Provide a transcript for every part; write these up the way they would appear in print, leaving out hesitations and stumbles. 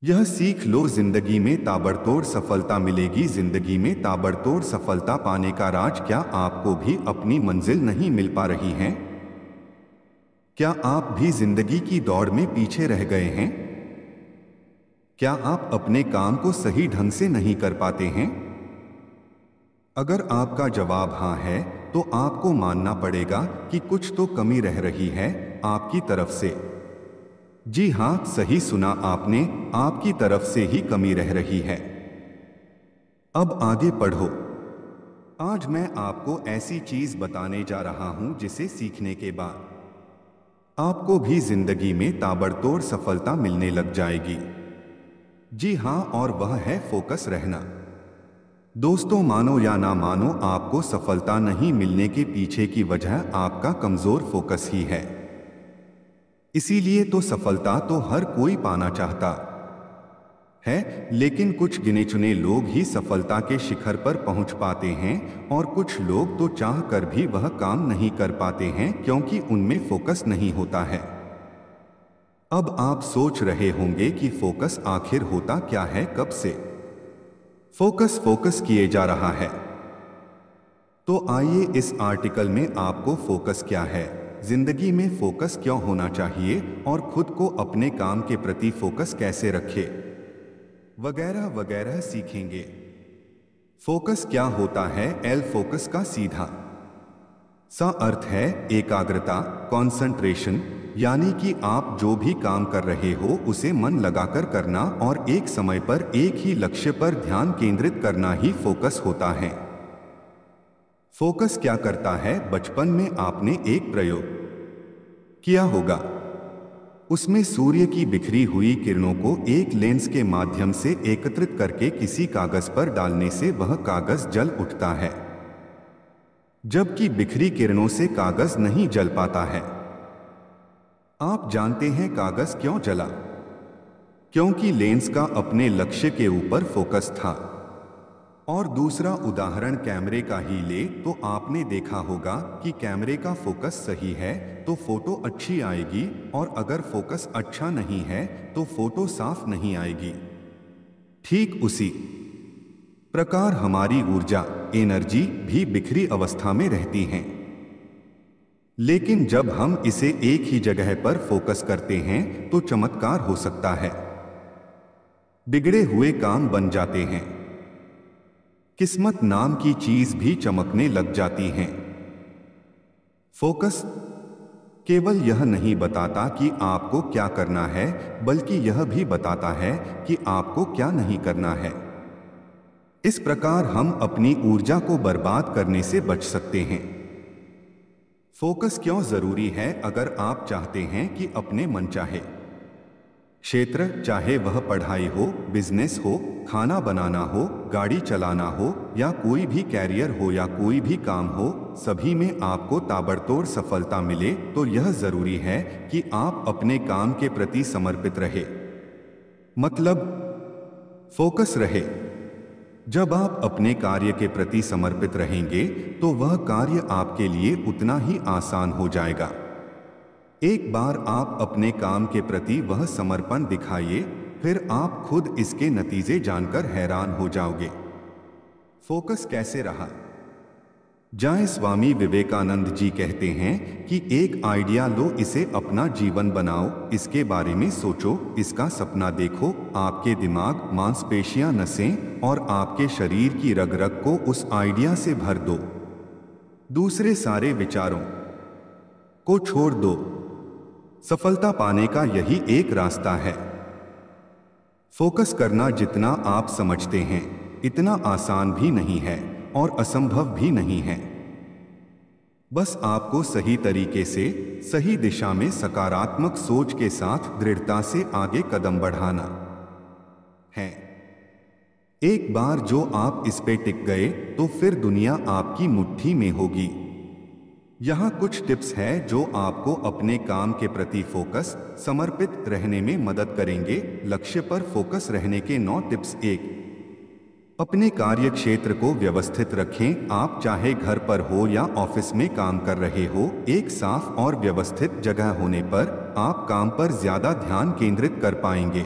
यह सीख लो, जिंदगी में ताबड़तोड़ सफलता मिलेगी। जिंदगी में ताबड़तोड़ सफलता पाने का राज, क्या आपको भी अपनी मंजिल नहीं मिल पा रही है? क्या आप भी जिंदगी की दौड़ में पीछे रह गए हैं? क्या आप अपने काम को सही ढंग से नहीं कर पाते हैं? अगर आपका जवाब हाँ है, तो आपको मानना पड़ेगा कि कुछ तो कमी रह रही है आपकी तरफ से। जी हाँ, सही सुना आपने, आपकी तरफ से ही कमी रह रही है। अब आगे पढ़ो। आज मैं आपको ऐसी चीज बताने जा रहा हूं जिसे सीखने के बाद आपको भी जिंदगी में ताबड़तोड़ सफलता मिलने लग जाएगी। जी हाँ, और वह है फोकस रहना। दोस्तों, मानो या ना मानो, आपको सफलता नहीं मिलने के पीछे की वजह आपका कमजोर फोकस ही है। इसीलिए तो सफलता तो हर कोई पाना चाहता है, लेकिन कुछ गिने चुने लोग ही सफलता के शिखर पर पहुंच पाते हैं, और कुछ लोग तो चाह कर भी वह काम नहीं कर पाते हैं क्योंकि उनमें फोकस नहीं होता है। अब आप सोच रहे होंगे कि फोकस आखिर होता क्या है, कब से फोकस फोकस किए जा रहा है। तो आइए इस आर्टिकल में आपको फोकस क्या है, जिंदगी में फोकस क्यों होना चाहिए, और खुद को अपने काम के प्रति फोकस कैसे रखें, वगैरह वगैरह सीखेंगे। फोकस क्या होता है? एल फोकस का सीधा सा अर्थ है एकाग्रता, कंसंट्रेशन, यानी कि आप जो भी काम कर रहे हो उसे मन लगाकर करना और एक समय पर एक ही लक्ष्य पर ध्यान केंद्रित करना ही फोकस होता है। फोकस क्या करता है? बचपन में आपने एक प्रयोग किया होगा। उसमें सूर्य की बिखरी हुई किरणों को एक लेंस के माध्यम से एकत्रित करके किसी कागज पर डालने से वह कागज जल उठता है, जबकि बिखरी किरणों से कागज नहीं जल पाता है। आप जानते हैं कागज क्यों जला? क्योंकि लेंस का अपने लक्ष्य के ऊपर फोकस था। और दूसरा उदाहरण कैमरे का ही ले तो आपने देखा होगा कि कैमरे का फोकस सही है तो फोटो अच्छी आएगी, और अगर फोकस अच्छा नहीं है तो फोटो साफ नहीं आएगी। ठीक उसी प्रकार हमारी ऊर्जा, एनर्जी भी बिखरी अवस्था में रहती हैं। लेकिन जब हम इसे एक ही जगह पर फोकस करते हैं तो चमत्कार हो सकता है। बिगड़े हुए काम बन जाते हैं, किस्मत नाम की चीज भी चमकने लग जाती हैं। फोकस केवल यह नहीं बताता कि आपको क्या करना है, बल्कि यह भी बताता है कि आपको क्या नहीं करना है। इस प्रकार हम अपनी ऊर्जा को बर्बाद करने से बच सकते हैं। फोकस क्यों जरूरी है? अगर आप चाहते हैं कि अपने मनचाहे क्षेत्र, चाहे वह पढ़ाई हो, बिजनेस हो, खाना बनाना हो, गाड़ी चलाना हो, या कोई भी कैरियर हो या कोई भी काम हो, सभी में आपको ताबड़तोड़ सफलता मिले, तो यह जरूरी है कि आप अपने काम के प्रति समर्पित रहे, मतलब फोकस रहे। जब आप अपने कार्य के प्रति समर्पित रहेंगे तो वह कार्य आपके लिए उतना ही आसान हो जाएगा। एक बार आप अपने काम के प्रति वह समर्पण दिखाइए, फिर आप खुद इसके नतीजे जानकर हैरान हो जाओगे। फोकस कैसे रहा जाए? स्वामी विवेकानंद जी कहते हैं कि एक आइडिया लो, इसे अपना जीवन बनाओ, इसके बारे में सोचो, इसका सपना देखो, आपके दिमाग, मांसपेशियां, नसें और आपके शरीर की रग रग को उस आइडिया से भर दो। दूसरे सारे विचारों को छोड़ दो। सफलता पाने का यही एक रास्ता है। फोकस करना जितना आप समझते हैं इतना आसान भी नहीं है और असंभव भी नहीं है। बस आपको सही तरीके से, सही दिशा में सकारात्मक सोच के साथ दृढ़ता से आगे कदम बढ़ाना है। एक बार जो आप इस पे टिक गए तो फिर दुनिया आपकी मुट्ठी में होगी। यहाँ कुछ टिप्स हैं जो आपको अपने काम के प्रति फोकस, समर्पित रहने में मदद करेंगे। लक्ष्य पर फोकस रहने के 9 टिप्स। 1, अपने कार्य क्षेत्र को व्यवस्थित रखें। आप चाहे घर पर हो या ऑफिस में काम कर रहे हो, एक साफ और व्यवस्थित जगह होने पर आप काम पर ज्यादा ध्यान केंद्रित कर पाएंगे।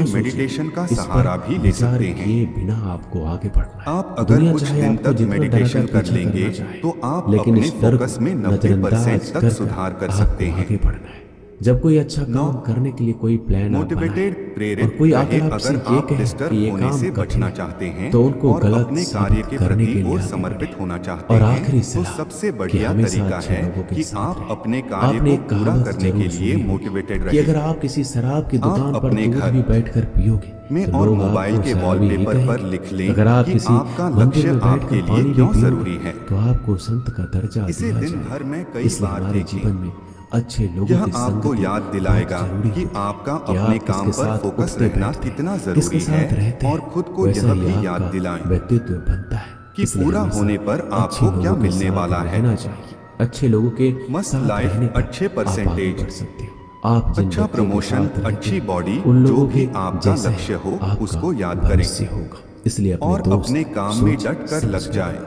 न सोचिए। मेडिटेशन का इस सहारा पर भी ले विचार सकते हैं। किए बिना आपको आगे बढ़ना है। आप अगर दुनिया कुछ चाहे दिन आपको तक जितना मेडिटेशन डराकर कर पीछे लेंगे करना चाहे, तो आप लेकिन अपने इस डर फोकस को में 90% नजरअंदाज तक कर सुधार कर आपको सकते हैं। आगे बढ़ना है। जब कोई अच्छा नौ, काम करने के लिए कोई प्लान आप मोटिवेटेड बनाएं और प्रेरित कोई रहे। आकर आपसे अगर ये आप कहे डिस्टर्ब कि ये होने काम से कठिन बचना है, चाहते हैं तो उनको और गलत अपने कार्य साबित के करने प्रति के लिए और आगे समर्पित बढ़े। होना चाहते और हैं आखिरी तो सलाह सबसे कि बढ़िया हमेशा तरीका अच्छे है लोगों के कि साथ आप रहें। अपने कार्य आपने को एक पूरा कहावत करने के जरूर लिए सुनी होगी मोटिवेटेड कि रहे। अगर आप किसी शराब की आप दुकान पर अपने दूध घर भी बैठकर पियोगे में तो और लोग मोबाइल आपको के शराबी ही वॉलपेपर पर कहेंगे। लिख लें अगर आप कि किसी आपका मंदिर लक्ष्य में बैठकर आपके लिए पानी भी क्यों पियोगे जरूरी है। तो आपको संत का दर्जा इसे दिया दिन जाएगा। भर में कई इसलिए बार हमारे जीवन देखें। में अच्छे लोगों यह की आपको संगति याद बहुत दिलाएगा जरूरी कि होती है आपका कि अपने आप काम किसके पर साथ फोकस उठते रहना बैठते कितना किसके जरूरी है साथ रहते और हैं, खुद को वैसा यह ही भी याद आपका दिलाएं। व्यक्तित्व बनता है। कि इसलिए पूरा हमेशा होने पर अच्छे आपको लोगों क्या के मिलने साथ वाला है। रहना चाहिए। अच्छे लोगों के मस्त साथ लाइफ, रहने पर अच्छे आप आगे परसेंटेज, बढ़ सकते हो। आप जिन अच्छा व्यक्तियों के प्रमोशन, साथ रहते अच्छी हैं, बॉडी, उन जो लोगों भी के आपका जैसा लक्ष्य हो ही आपका उसको याद करें भविष्य होगा। इसलिए अपने और दोस्त अपने काम में सोच डट कर समझ लग कर जाए। बनाओ।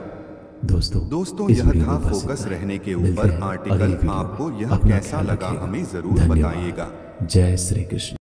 दोस्तों, इस यह वीडियो था में बस फोकस इतना ही। रहने के मिलते ऊपर हैं अगली आर्टिकल। वीडियो आपको में। यह अपना कैसा ख्याल लगा रखिएगा। हमें जरूर बताइएगा। धन्यवाद। जय श्री कृष्ण।